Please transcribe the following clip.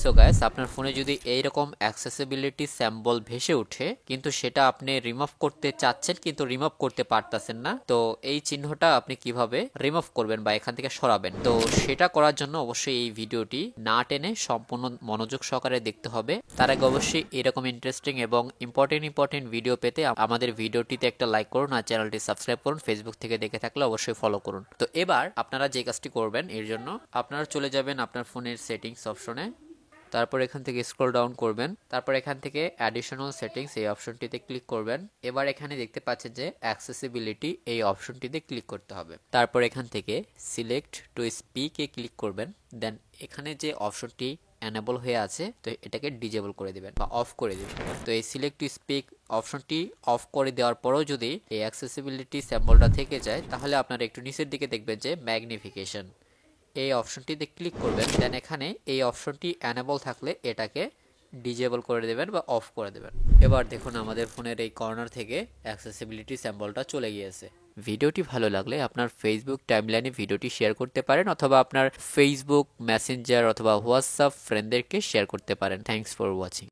So guys, আপনার ফোনে যদি এইরকম অ্যাক্সেসিবিলিটি সিম্বল ভেসে ওঠে কিন্তু সেটা আপনি রিমুভ করতে চাচ্ছেন কিন্তু রিমুভ করতে পারতেছেন না, তো এই চিহ্নটা আপনি কিভাবে রিমুভ করবেন বা এখান থেকে সরাবেন, তো সেটা করার জন্য অবশ্যই এই ভিডিওটি না টেনে সম্পূর্ণ মনোযোগ সহকারে দেখতে হবে। তার আগে অবশ্যই এরকম ইন্টারেস্টিং এবং ইম্পর্টেন্ট ভিডিও পেতে আমাদের ভিডিওটিতে একটা লাইক করুন আর চ্যানেলটি সাবস্ক্রাইব করুন। ফেসবুক থেকে দেখে থাকলে অবশ্যই ফলো করুন। তো এবার আপনারা যে কাজটি করবেন, এর জন্য আপনারা চলে যাবেন আপনার ফোনের সেটিংস অপশনে, তারপর এখান থেকে স্ক্রল ডাউন করবেন, তারপর এখান থেকে অ্যাডিশনাল সেটিংস এই অপশনটিতে ক্লিক করবেন। এবার এখানে দেখতে পাচ্ছেন যে অ্যাক্সেসিবিলিটি এই অপশনটিতে ক্লিক করতে হবে। তারপর এখান থেকে select to speak A click করবেন। দেন এখানে যে অপশনটি এনেবল হয়ে আছে তো এটাকে ডিজেবল করে দিবেন বা অফ করে দিবেন। তো এই সিলেক্ট টু স্পিক অপশনটি অফ করে দেওয়ার পরেও যদি এই অ্যাক্সেসিবিলিটি সিম্বলটা থেকে যায় তাহলে আপনারা একটু নিচের দিকে দেখবেন যে ম্যাগনিফিকেশন এই অপশনটিতে ক্লিক করবেন। দেন এখানে এই অপশনটি এনেবল থাকলে এটাকে ডিজেবল করে দেবেন বা অফ করে দেবেন। এবার দেখুন আমাদের ফোনের এই কর্নার থেকে অ্যাক্সেসিবিলিটি সিম্বলটা চলে গিয়েছে। ভিডিওটি ভালো লাগলে আপনার ফেসবুক টাইমলাইনে ভিডিওটি শেয়ার করতে পারেন অথবা আপনার ফেসবুক মেসেঞ্জার অথবা হোয়াটসঅ্যাপ ফ্রেন্ডদেরকে শেয়ার করতে পারেন। Thanks for watching.